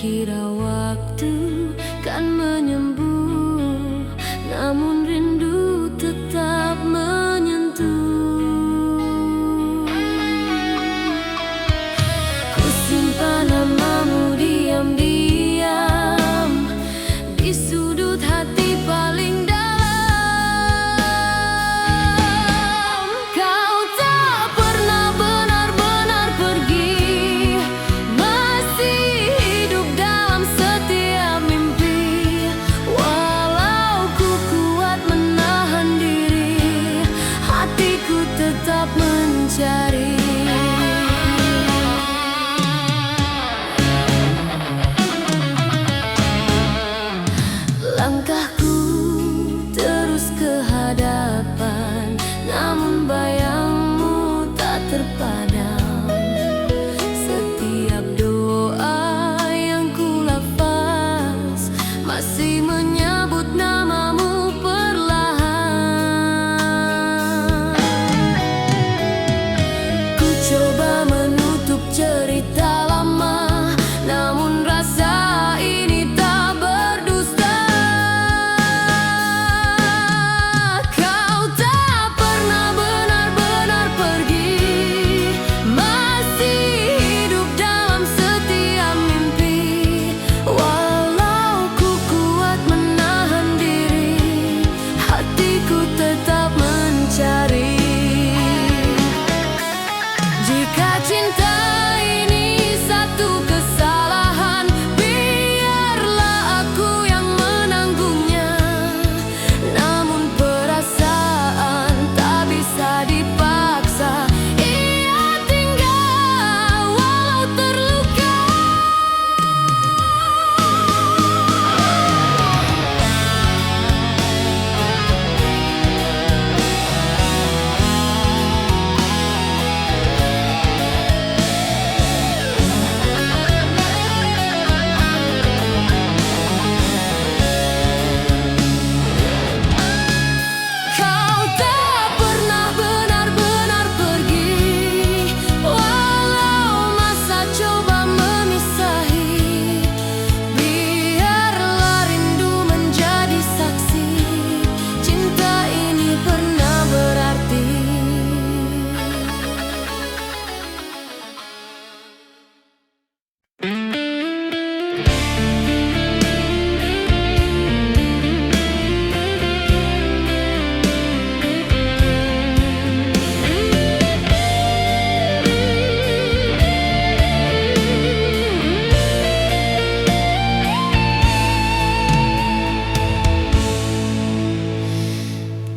Kukira waktu kan menyembuh, namun rindu tetap menyentuh. Ku simpan namamu diam-diam di sudut hati paling dalam. Kau tak pernah benar-benar pergi, masih hidup dalam setiap mimpi. Walau ku kuat menahan diri, hatiku tetap mencari. Langkahku terus ke hadapan, namun bayangmu tak terpadam. Setiap doa yang ku lafaz masih menyebut namamu perlahan. Ku coba menutup cerita lama, namun rasa ini tak berdusta. Kau tak pernah benar-benar pergi, masih hidup dalam setiap mimpi. Walau ku kuat menahan diri, hatiku tetap mencari. Jika cinta ini satu kesalahan, biarlah aku yang menanggungnya. Namun perasaan tak bisa dipaksa, ia tinggal walau terluka. Kau tak pernah benar-benar pergi, walau masa coba memisahi. Biarlah rindu menjadi saksi, cinta ini pernah berarti.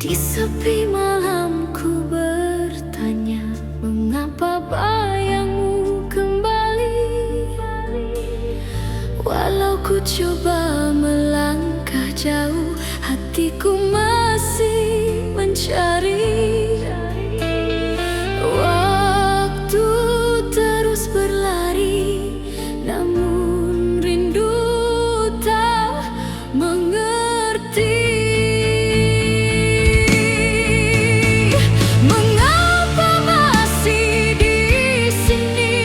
Di sepi malam ku bertanya, mengapa bayangmu kembali? Walau ku coba melangkah jauh, hatiku masih mencari. Waktu terus berlari, namun rindu tak mengerti. Mengapa masih di sini,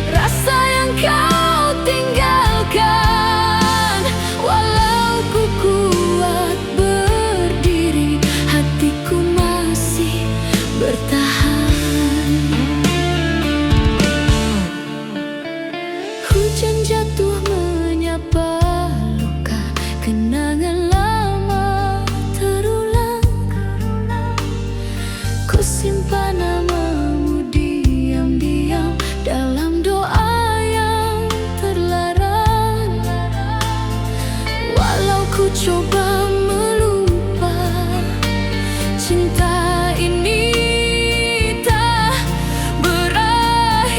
rasa yang kau tinggalkan. Walau ku kuat berdiri, hatiku masih bertahan. Hujan jatuh menyapa luka, kenangan lama terulang. Ku simpan namamu diam-diam dalam doa yang terlarang. Walau ku coba melupa, cinta ini tak berakhir.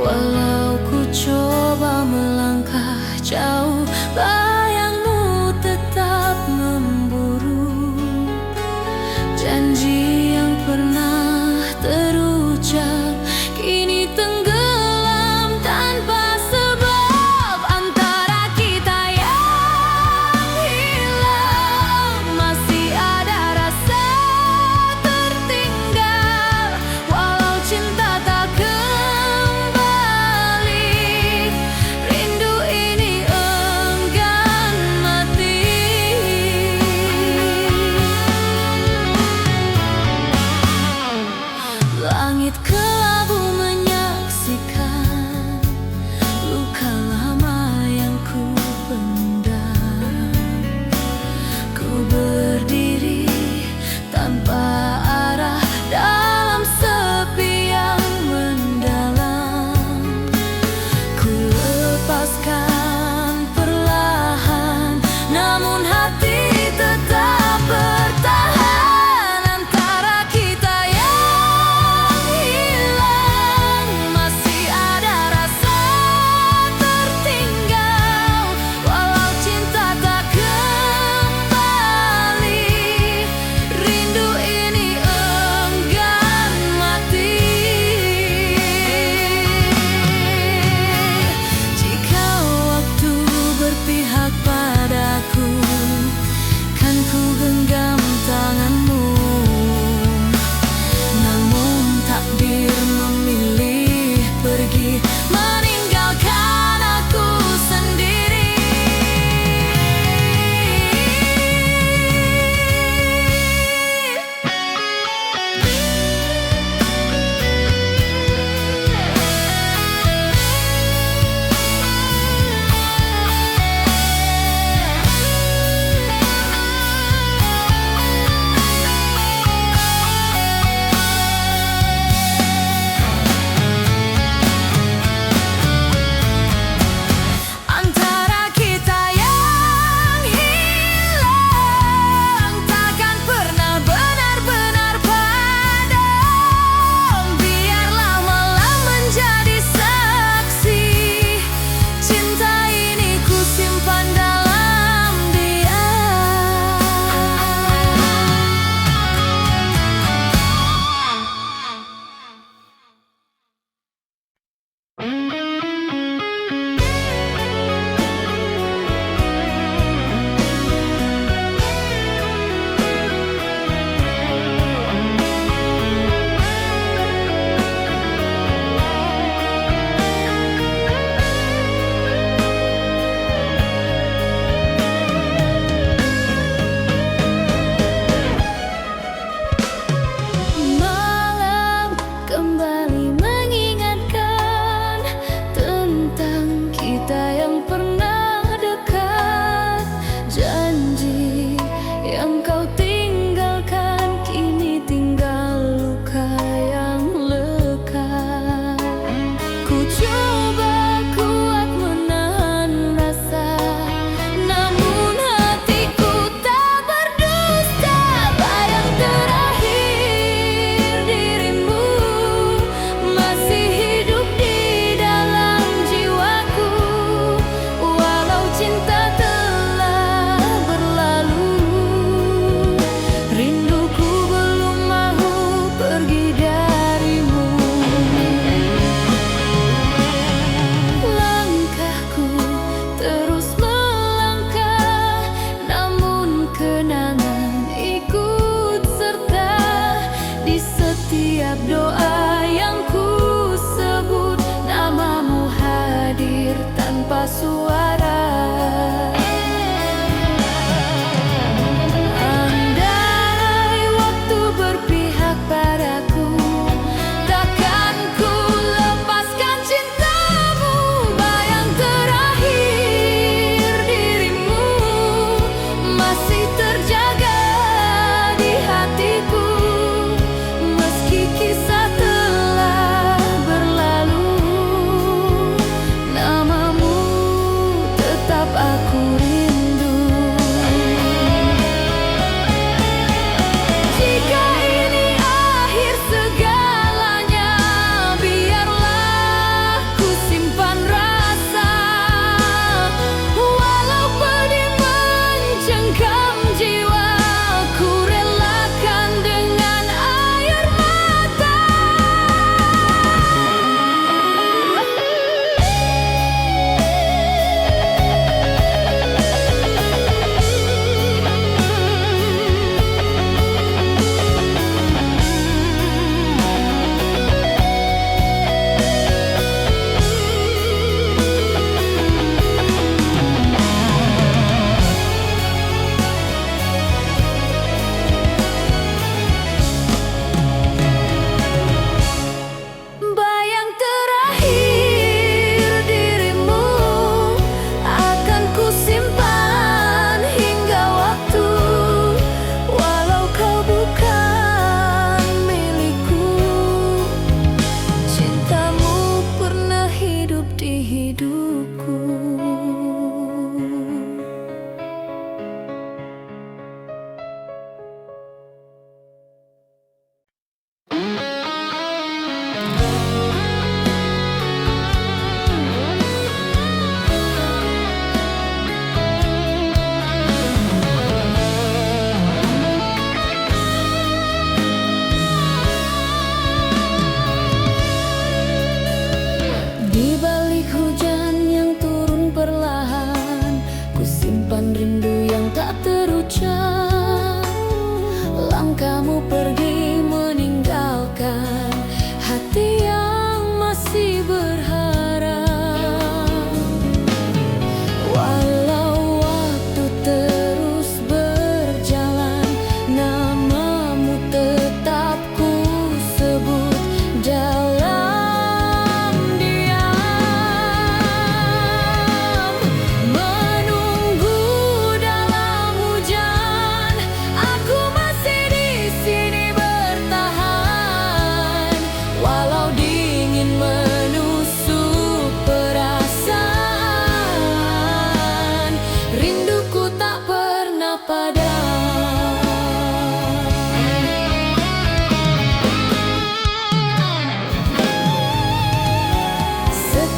Walau ku coba melangkah jauh, bayangmu tetap memburu. Janji yang pernah terucap kini tenggelam tanpa sebab. Antara kita yang hilang masih ada rasa tertinggal. Walau cinta tak kembali,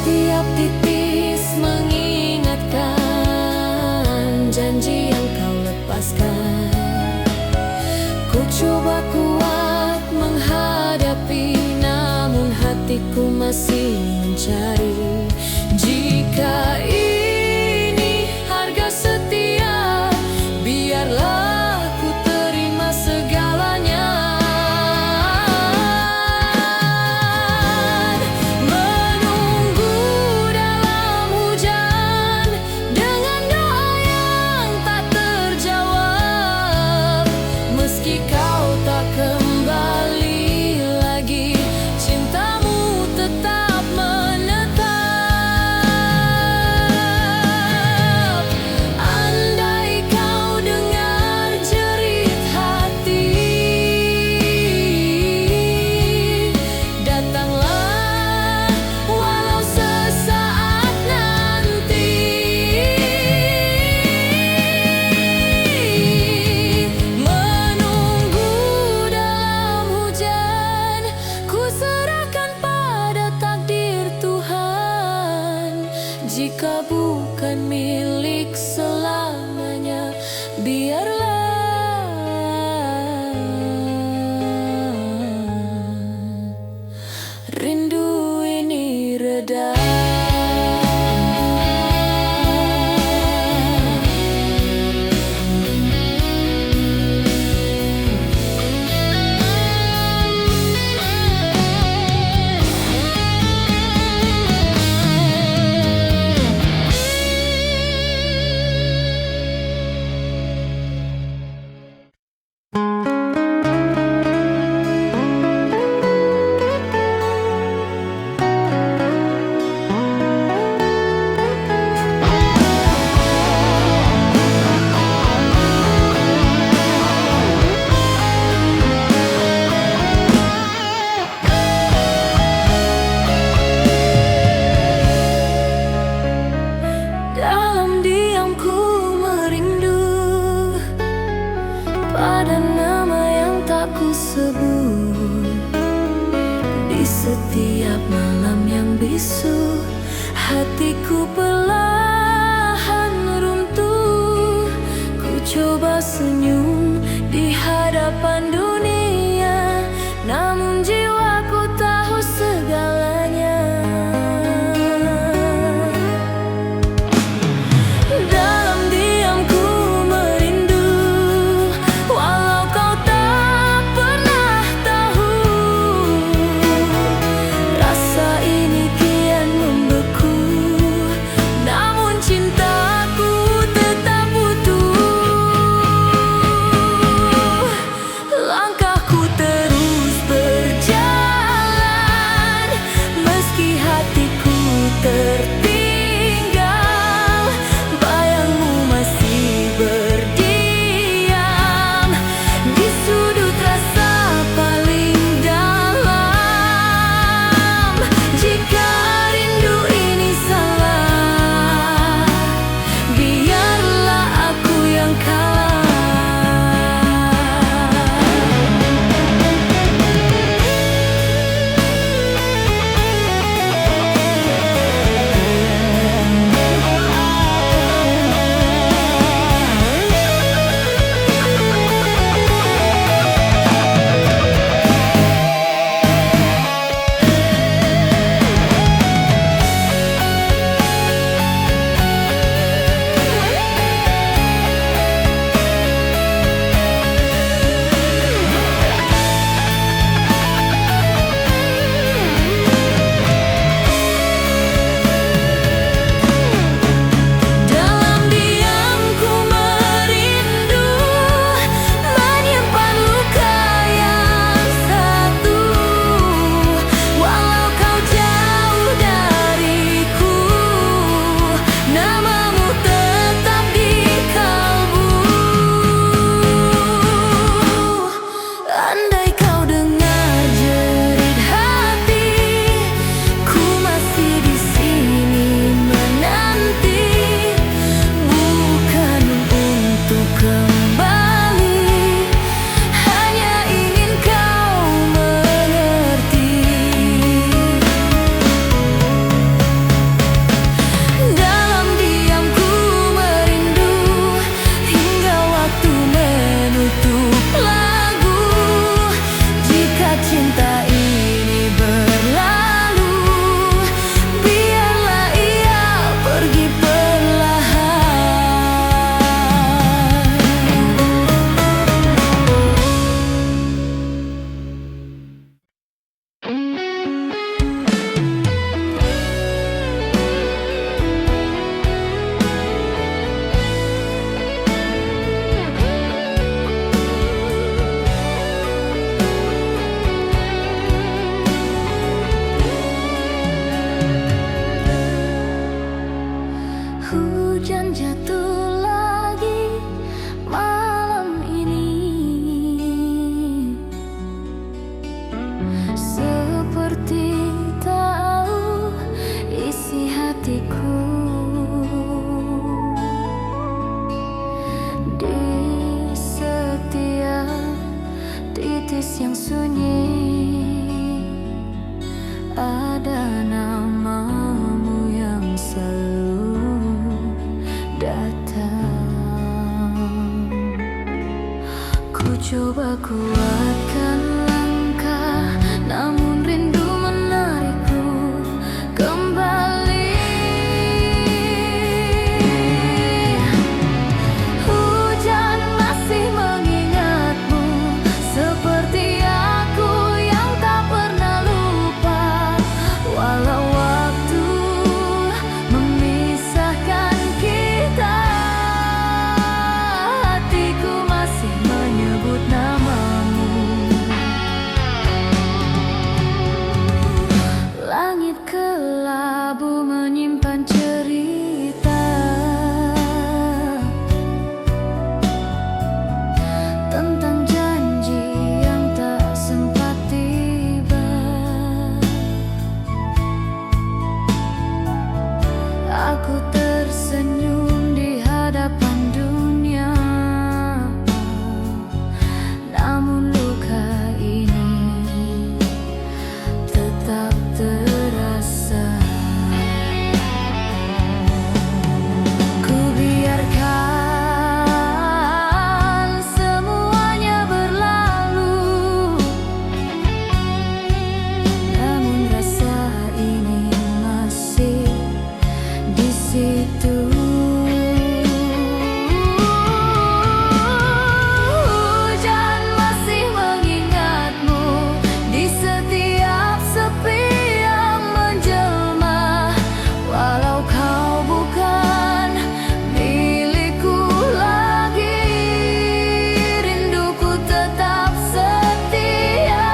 Setiap titis mengingatkan janji yang kau lepaskan. Ku coba kuat menghadapi, namun hatiku masih mencari. Jika ini harga setia, biarlah ku terima segalanya. Menunggu dalam hujan dengan doa yang tak terjawab. Meski kau tak kembali lagi, cintamu tetap menetap. Andai kau dengar jerit hati, datanglah walau sesaat nanti. Menunggu dalam hujan, ku serahkan pada takdir Tuhan. Jika bukan milik selamanya, biarlah rindu ini reda. Dalam diamku merindu pada nama yang tak ku sebut. Di setiap malam yang bisu, hatiku perlahan runtuh. Ku coba senyum di hadapan dunia, namun jiwaku tahu segalanya. Dalam diamku merindu, walau kau tak pernah tahu. Rasa ini kian membeku, kuatkan langkah, namun rindu menarikku kembali. Hujan masih mengingatmu, seperti aku yang tak pernah lupa. Walau waktu memisahkan kita, hatiku masih menyebut namamu. Langit kelabu menyimpan cerita tentang janji yang tak sempat tiba. Aku tersenyum di hadapan dunia, namun luka ini tetap terasa. Ku biarkan semuanya berlalu, namun rasa ini masih di situ. Hujan masih mengingatmu di setiap sepi yang menjelma. Walau kau bukan milikku lagi, rinduku tetap setia.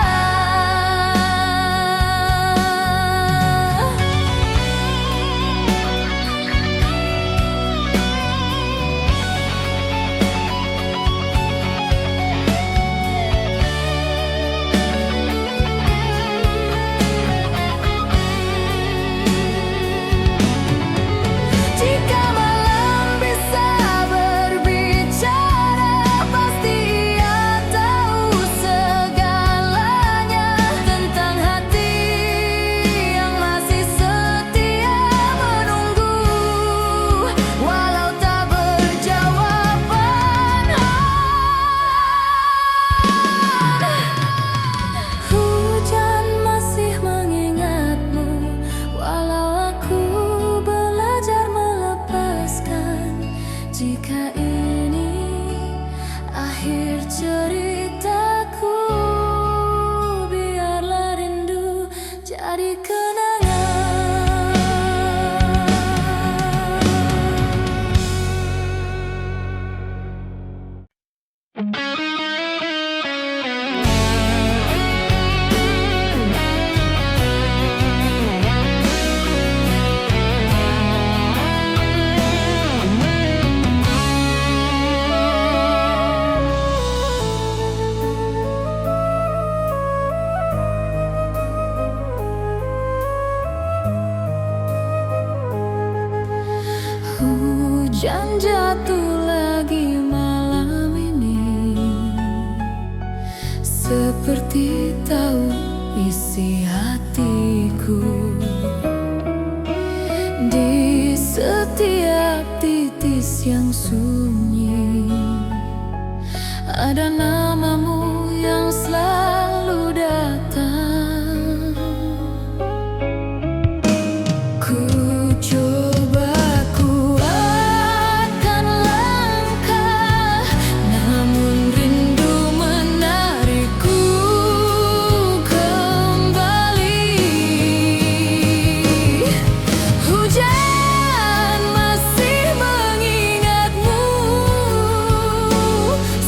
Jika malam bisa berbicara, pasti ia tahu segalanya tentang hati yang masih setia menunggu. Walau tak berjawaban, hujan masih mengingatmu. Walau aku belajar melepaskan, jika ini akhir ceritaku, biarlah rindu jadi kenangan. Hujan jatuh lagi malam ini, seperti tahu isi hatiku. Di setiap titis yang sunyi, ada namamu yang selalu datang. Ku coba kuatkan langkah, namun rindu menarikku kembali. Hujan masih mengingatmu,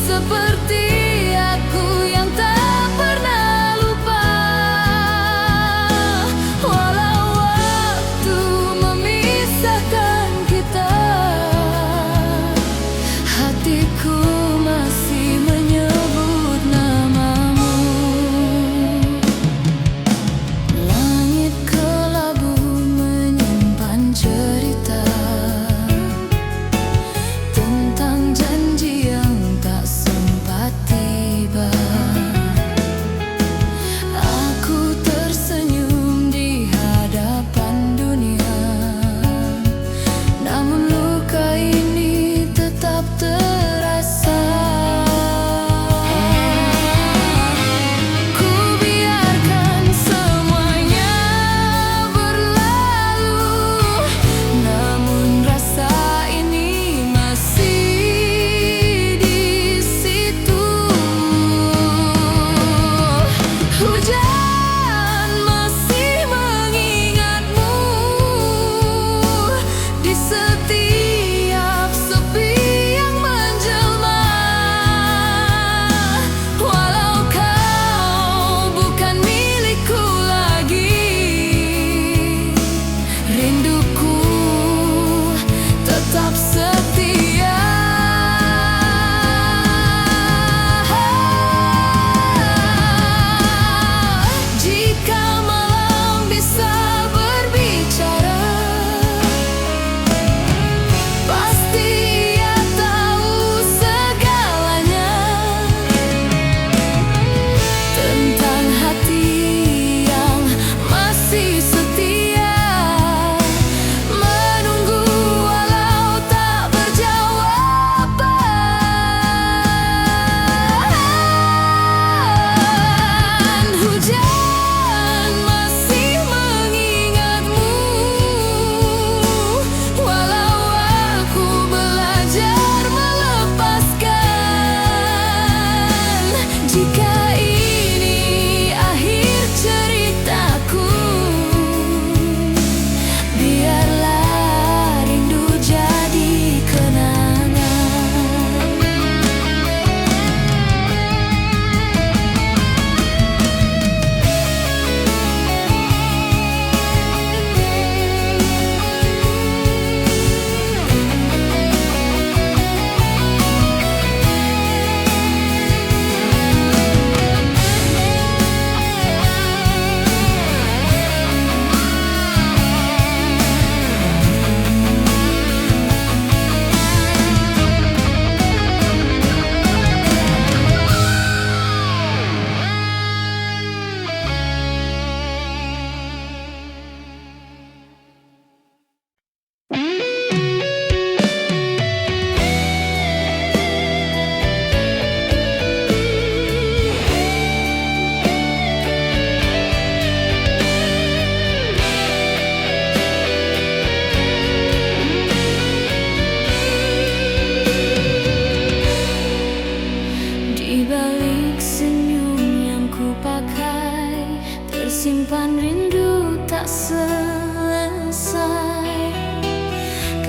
seperti aku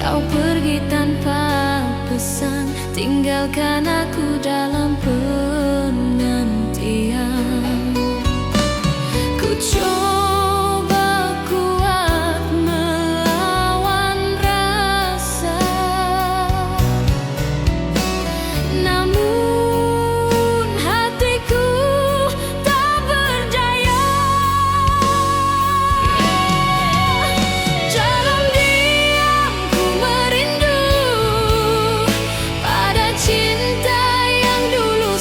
Kau pergi tanpa pesan, tinggalkan aku dalam penantian. Ku coba kuat melawan rasa, namun hatiku tak berdaya. Dalam diam ku merindu pada cinta yang dulu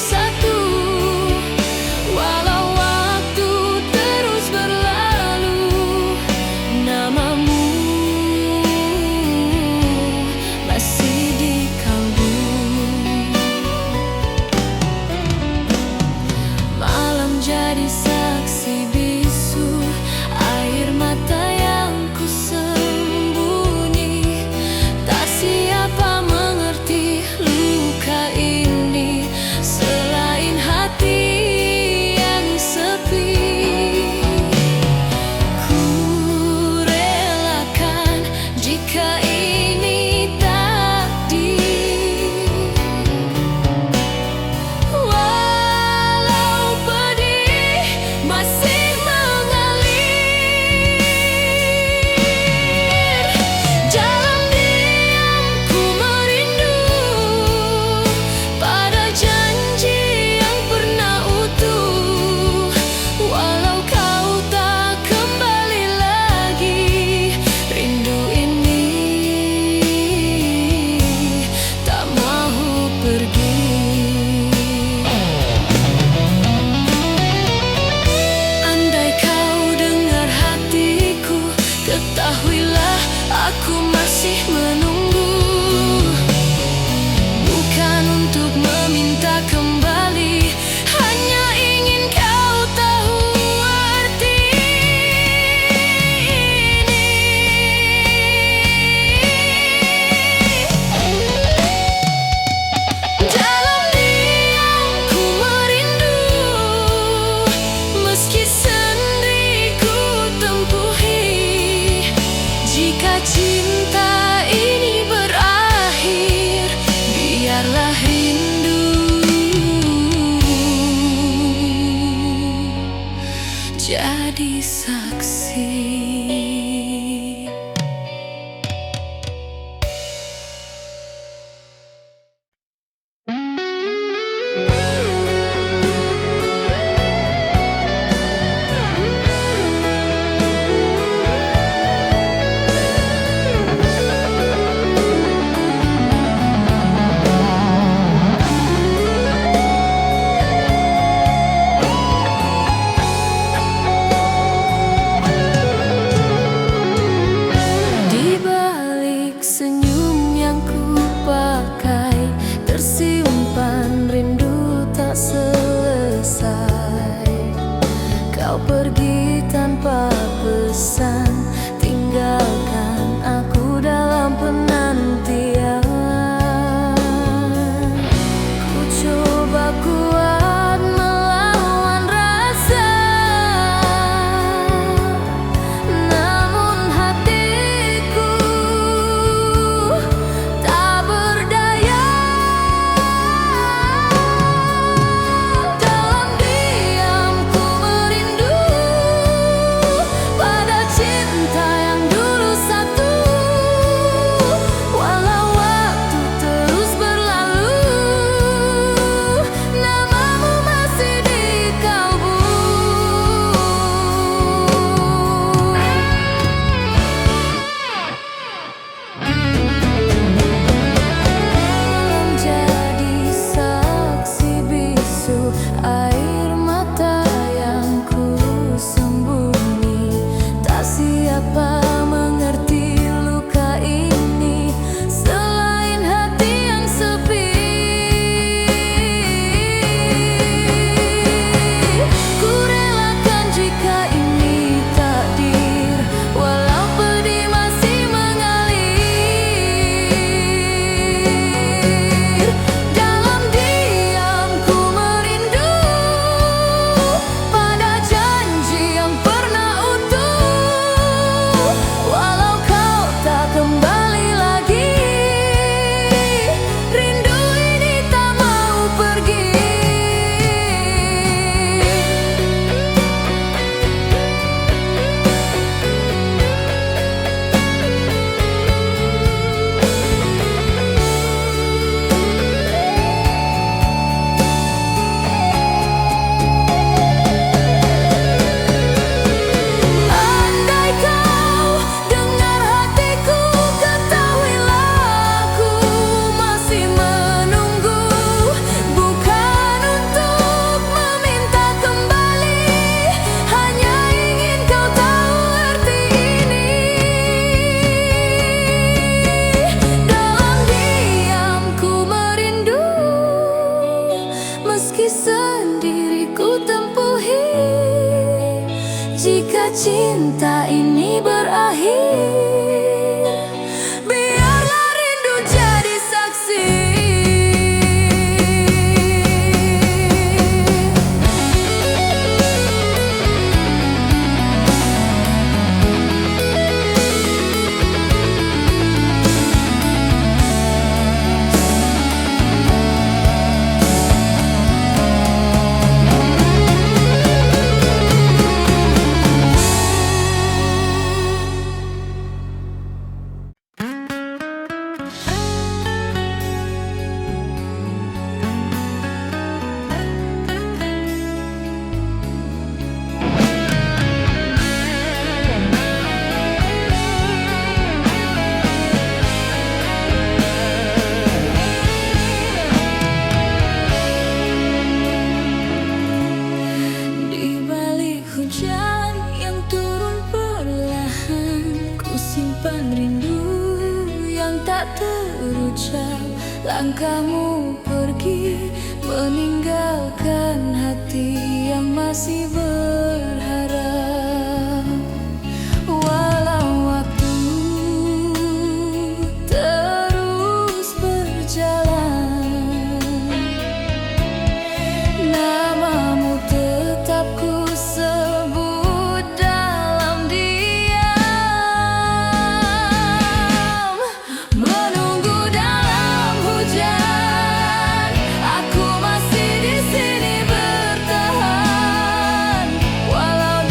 simpan rindu yang tak terucap. Langkahmu pergi meninggalkan hati yang masih berharap. Walau waktu terus berjalan, namamu tetap ku sebut dalam diam. Menunggu dalam hujan, aku masih di sini bertahan. Walau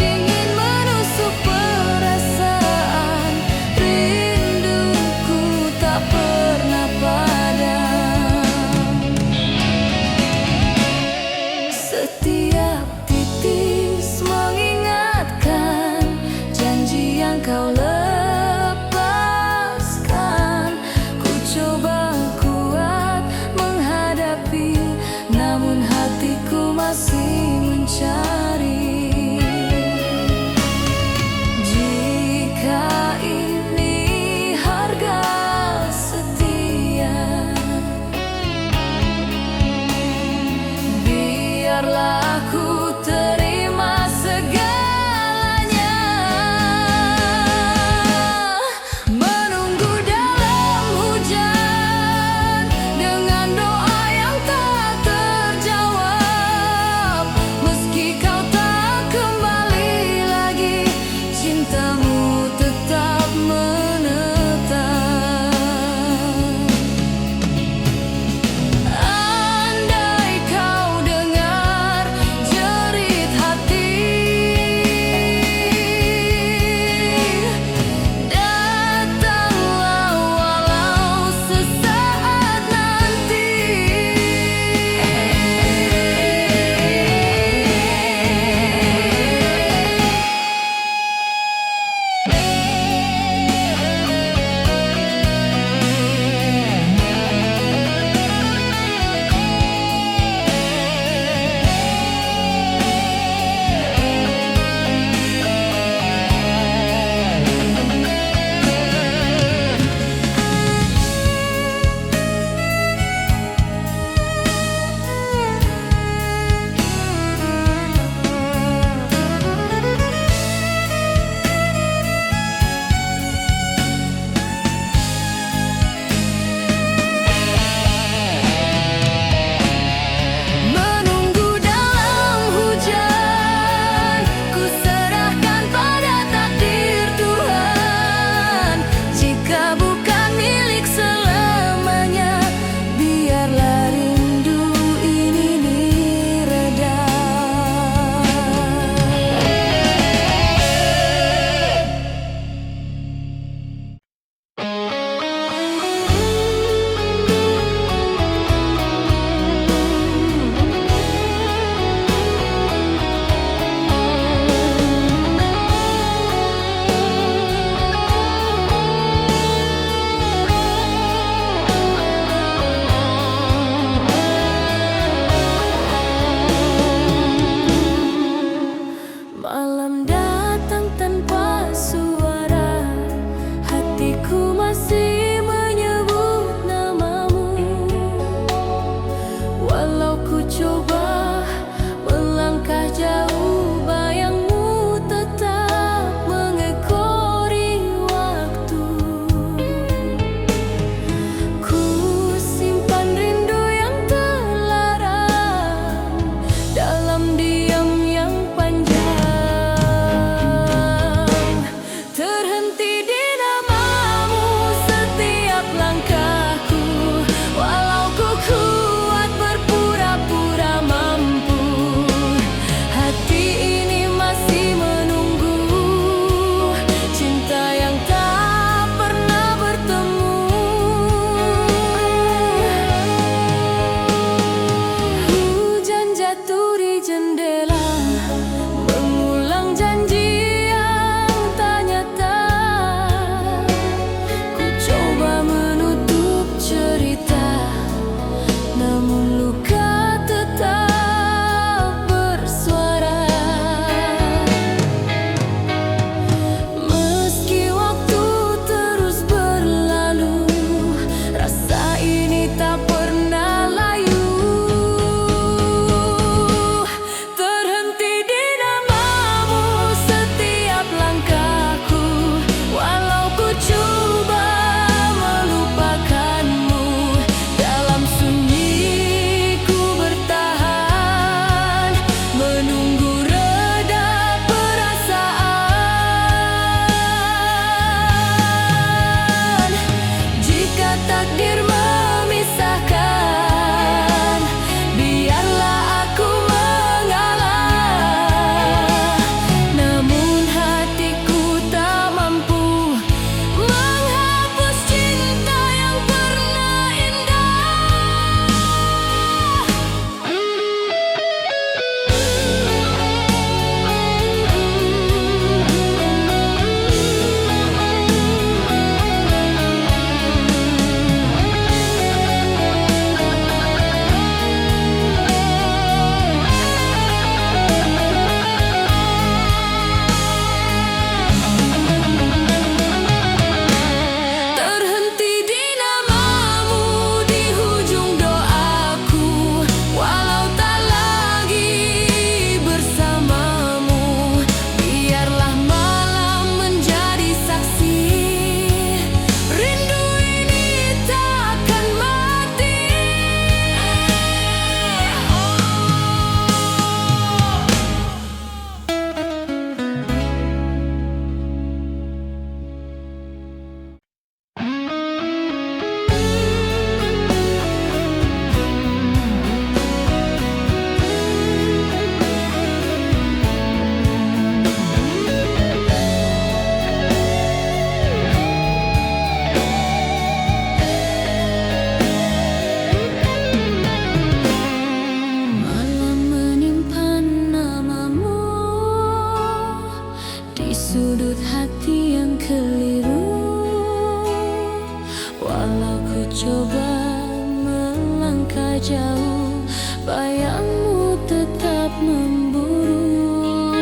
coba melangkah jauh, bayangmu tetap memburu.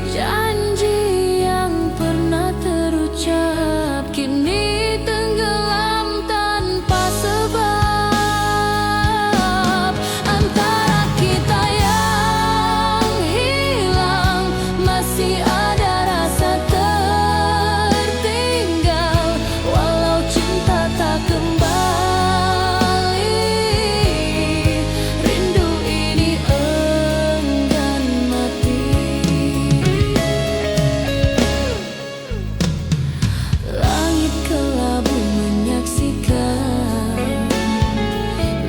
Janji yang pernah terucap kini tenggelam tanpa sebab. Antara kita yang hilang masih ada rasa tertinggal, walau cinta tak kembali. Rindu ini enggan mati. Langit kelabu menyaksikan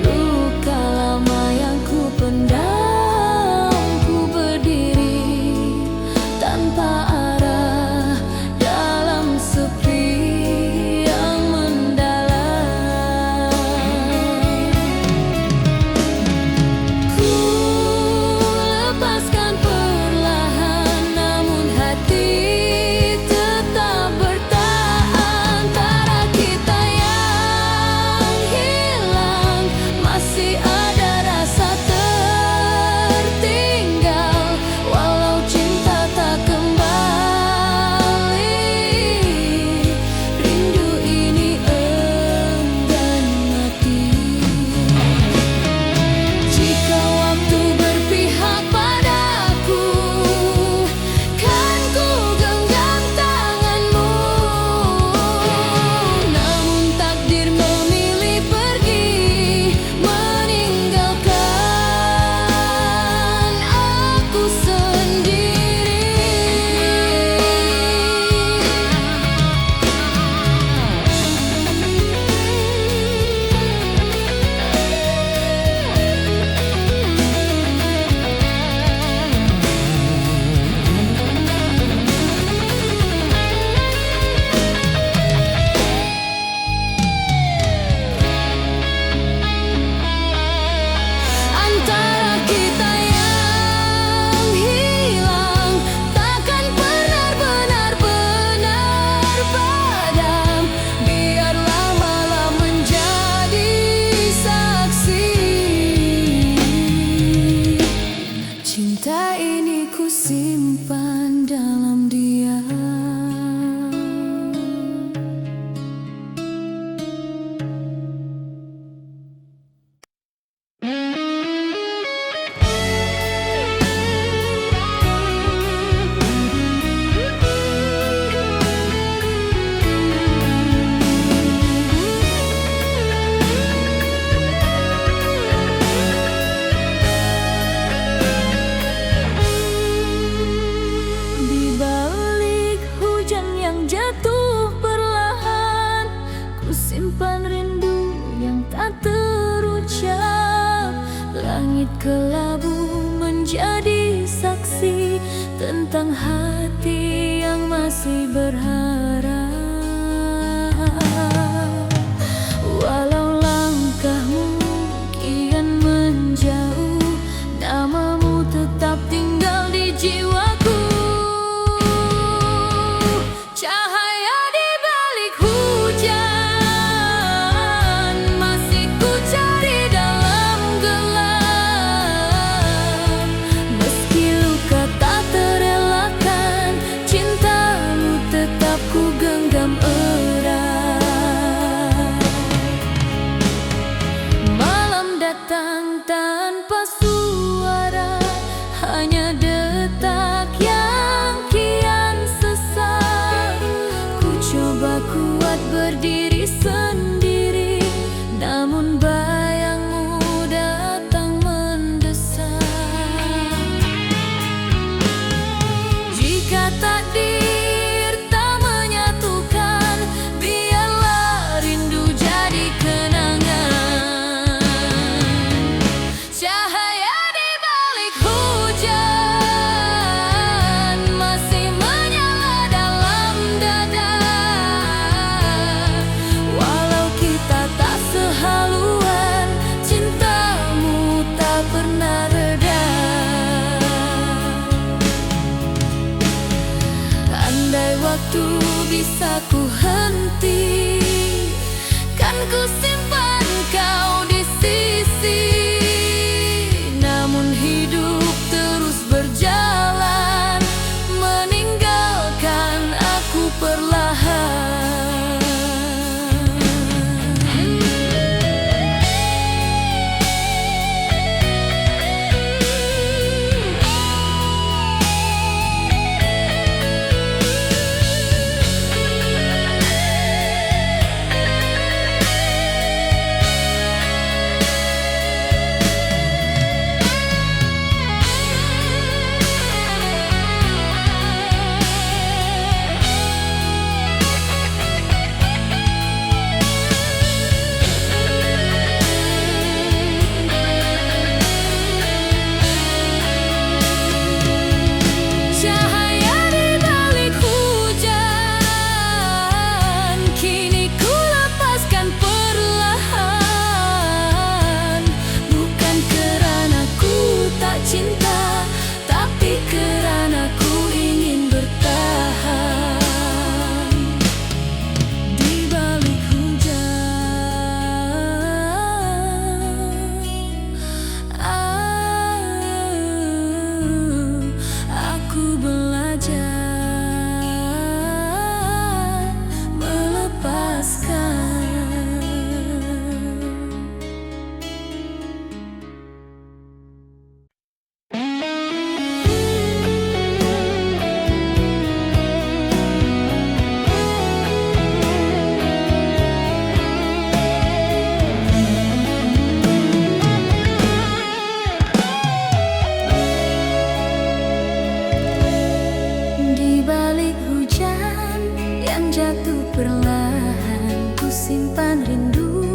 luka lama yang ku pendam. Ku berdiri tanpa arah dalam sepi yang mendalam. Ku lepaskan perlahan, namun hati tetap bertahan. Antara kita yang hilang masih ada rasa tertinggal, walau cinta tak kembali. Rindu ini enggan mati. Jika waktu berpihak padaku, kan ku genggam tanganmu. Namun takdir memilih pergi, meninggalkan aku sendiri. Antara kita yang hilang takkan pernah benar-benar padam. Biarlah malam menjadi saksi. Cinta ini ku simpan dalam diam. Di balik hujan yang jatuh perlahan, ku simpan rindu yang tak terucap. Langit kelabu menjadi saksi tentang hati yang masih berharap. Walau langkahmu kian menjauh, namamu tetap tinggal di jiwaku. Cahaya di balik hujan masih ku cari dalam gelap. Meski luka tak terelakkan, cintamu tetap ku genggam erat. Malam datang tanpa suara, hanya detak yang kian sesak. Ku coba kuat berdiri sendiri, namun bayangmu datang mendesak. Jika takdir tak menyatukan, biarlah rindu jadi kenangan. Cahaya di balik hujan masih menyala dalam dada. Walau kita tak sehaluan, cintamu tak pernah reda. Andai waktu bisa ku henti, ku simpan kau di sisi. Namun hidup terus berjalan, meninggalkan aku perlahan. Cinta, tapi kerana ku ingin bertahan di balik hujan. Aku belajar melepaskan. Jatuh perlahan, ku simpan rindu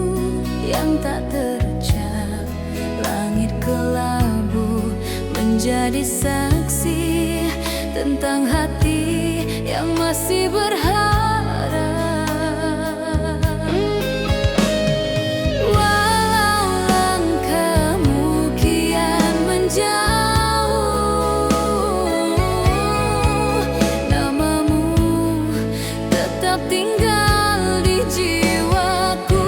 yang tak terucap. Langit kelabu menjadi saksi tentang hati yang masih berharap. Walau langkahmu kian menjauh, tetap tinggal di jiwaku.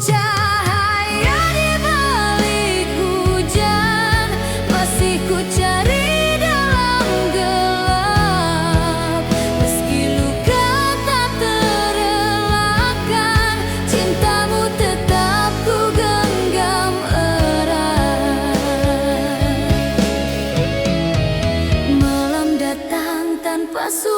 Cahaya di balik hujan masih ku cari dalam gelap. Meski luka tak terelakkan, cintamu tetap ku genggam erat. Malam datang tanpa suara,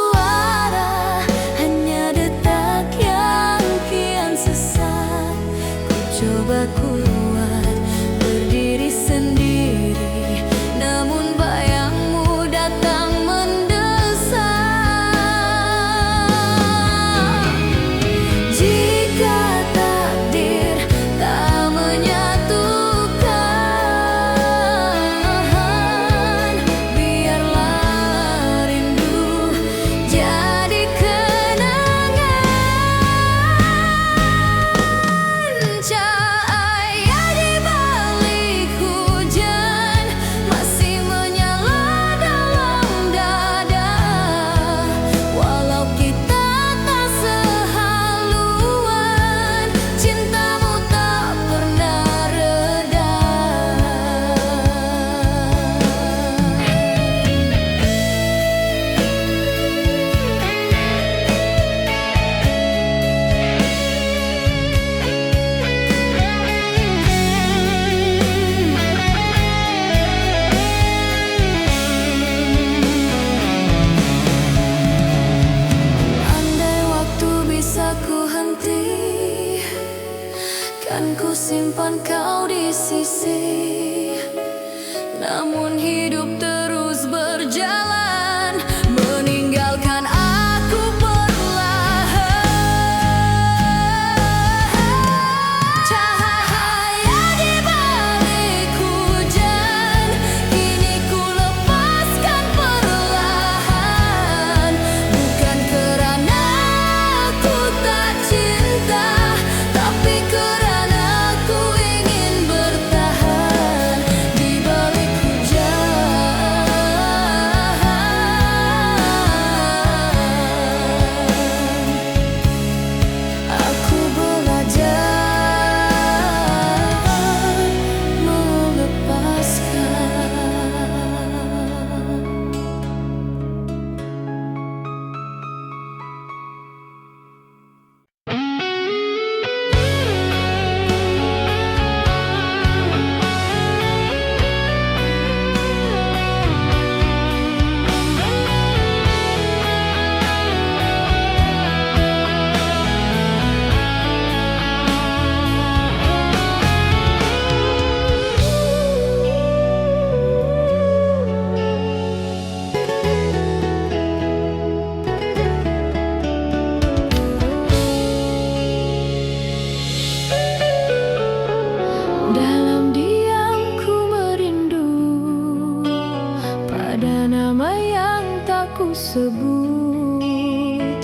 sebut.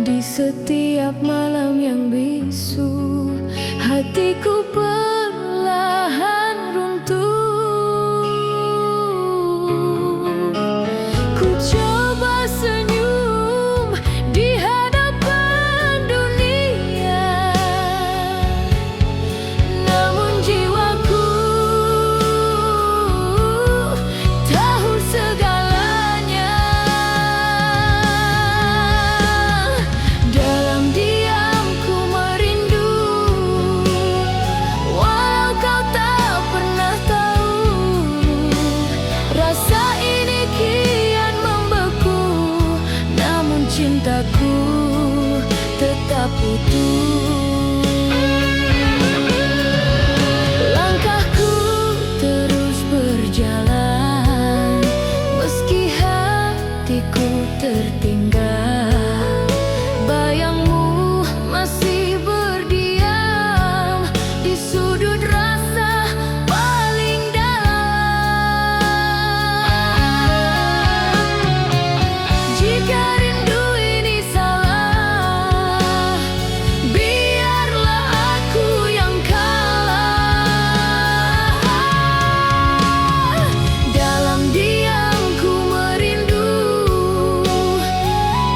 Di setiap malam yang bisu, hatiku perlahan runtuh. Ku coba senyum di hadapan dunia, namun jiwaku tahu segalanya. Dalam diam ku merindu, walau kau tak pernah tahu. Rasa ini kian membeku, namun cintaku tetap utuh. Langkahku terus berjalan, meski hatiku tertinggal. Bayangmu masih berdiam di sudut rasa paling dalam. Jika rindu ini salah, biarlah aku yang kalah. Dalam diam ku merindu,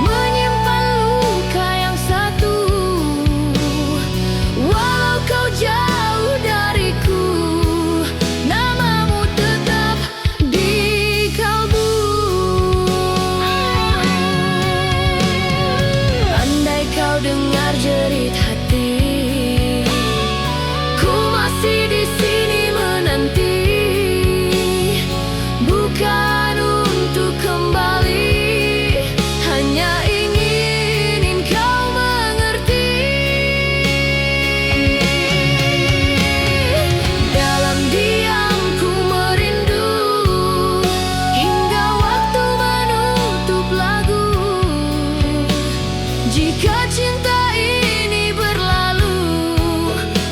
menyimpan luka yang satu. Walau kau jauh dariku, namamu tetap di kalbu. Andai kau dengar jerit hati, ku masih di sini menanti. Bukan untuk kembali, hanya ingin kau mengerti. Dalam diam ku merindu, hingga waktu menutup lagu. Jika cinta ini berlalu,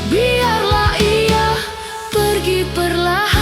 biarlah ia pergi perlahan.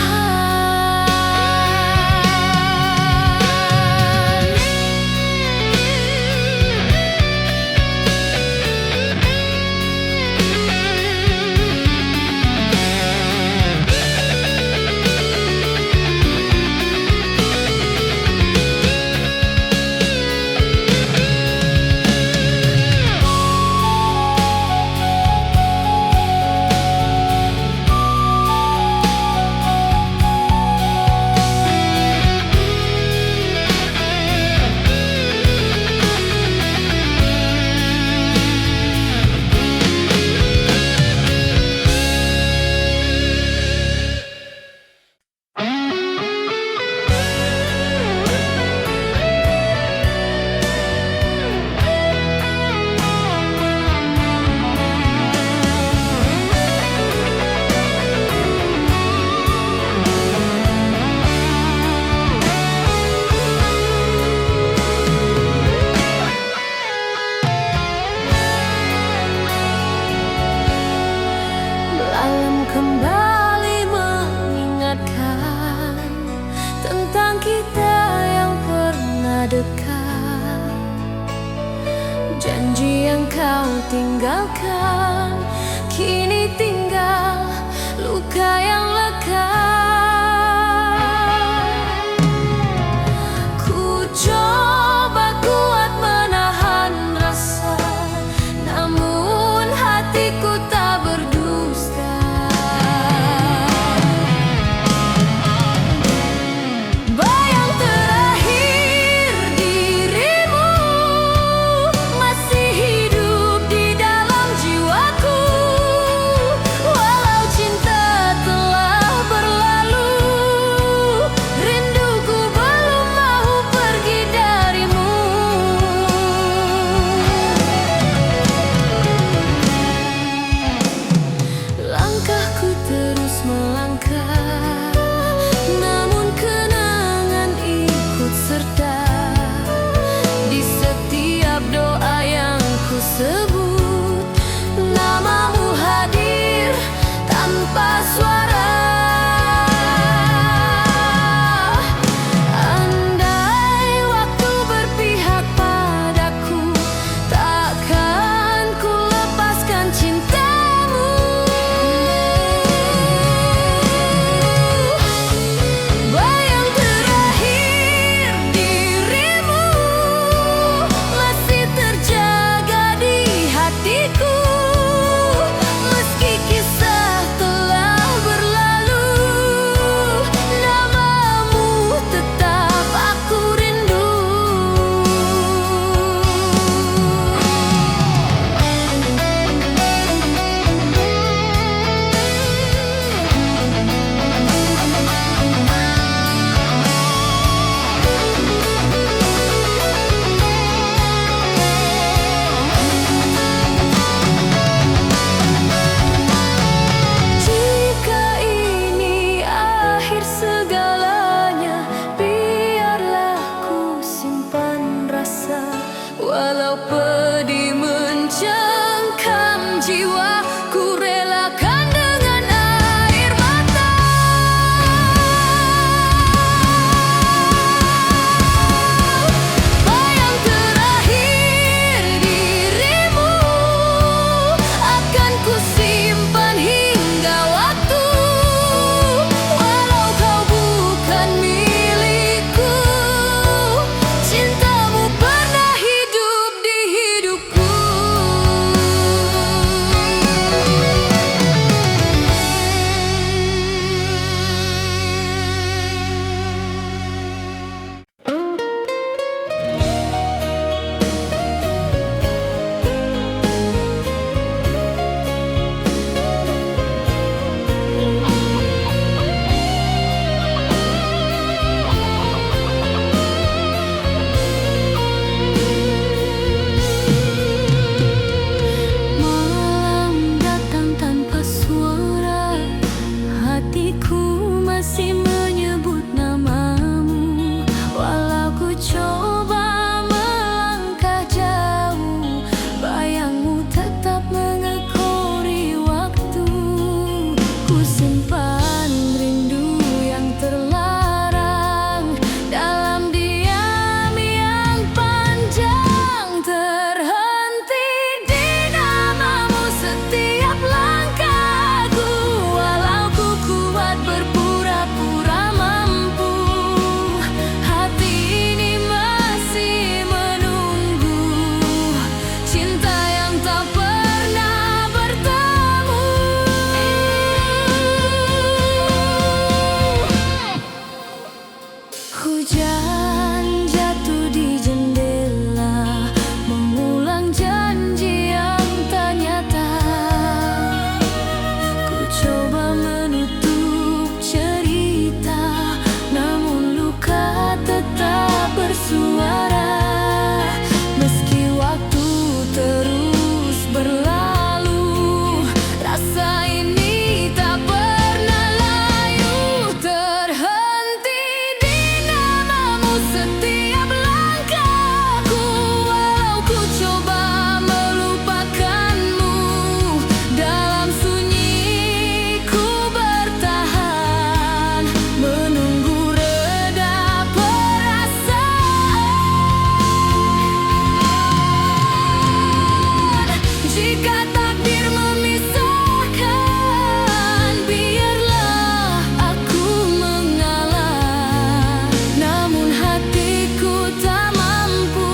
Malam kembali mengingatkan tentang kita yang pernah dekat. Janji yang kau tinggalkan, kini tinggal luka yang lekat. Ku coba kuat menahan rasa, namun hatiku tak berdusta. Bayang terakhir dirimu masih hidup di dalam jiwaku. Walau cinta telah berlalu, Walau pedih mencengkam jiwa, ku relakan dengan air mata. Bayang terakhir dirimu akan ku simpan hingga waktu. Walau kau bukan milikku, cintamu pernah hidup di hidupku. Malam datang tanpa suara, hatiku masih menyebut namamu. Walau ku coba melangkah jauh, bayangmu tetap mengekori waktu. Ku simpan rindu yang terlarang dalam diam yang panjang. Terhenti di namamu setiap langkahku. Walau ku kuat berpura-pura mampu, hati ini masih menunggu cinta yang tak pernah bertemu. Hujan jatuh di jendela, mengulang janji yang tak nyata. Ku coba menutup cerita, namun luka tetap bersuara. Meski waktu terus berlalu, rasa ini tak pernah layu. Terhenti di namamu setiap langkahku. Walau ku coba melupakanmu, dalam sunyi ku bertahan, menunggu reda perasaan. Jika takdir memisahkan, biarlah aku mengalah. Namun hatiku tak mampu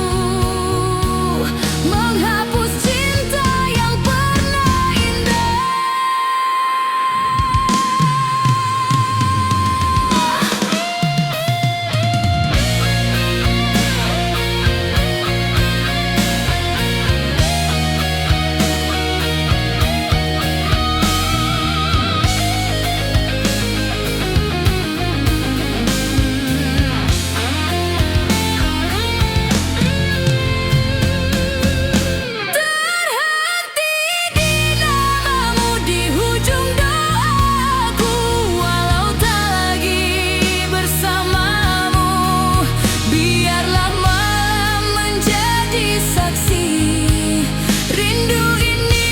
menghapus cinta yang pernah indah. Terhenti di namamu di ujung doaku. Walau tak lagi bersamamu, biarlah malam menjadi saksi. Rindu ini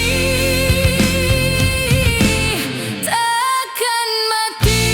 takkan mati.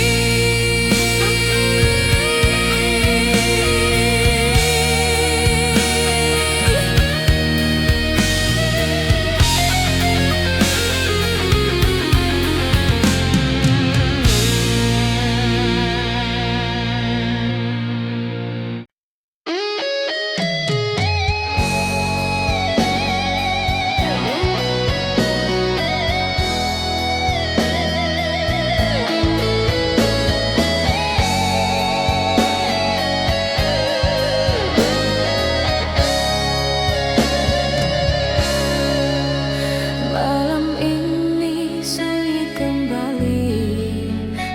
Malam ini sunyi kembali,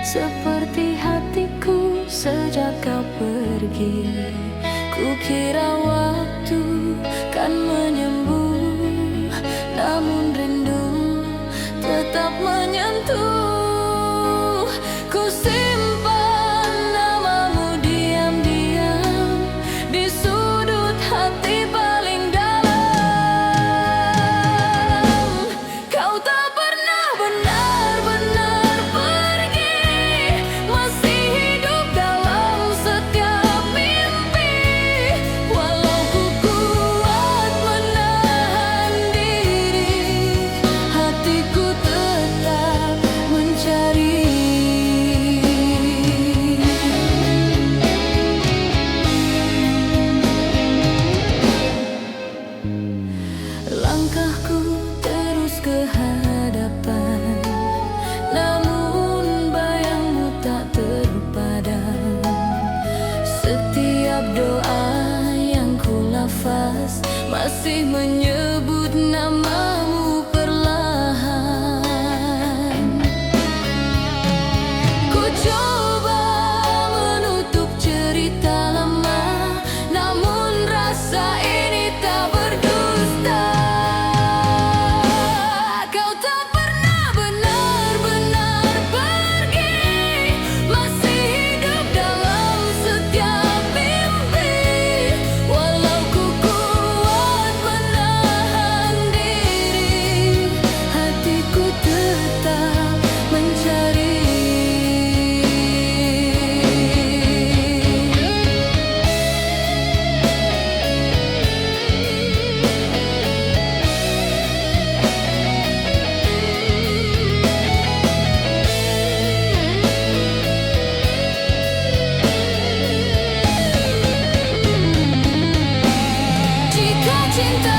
seperti hatiku sejak kau pergi. Kukira waktu kan menyembuh, namun rindu tetap menyentuh. Ku simpan namamu diam-diam di sudut hati paling dalam. masih menyebut namamu perlahan. Ku coba menutup cerita lama, namun rasa ini tak berdusta. Kau tak pernah benar-benar pergi, masih hidup dalam setiap mimpi. Walau ku kuat menahan diri, hatiku tetap mencari. Jika cinta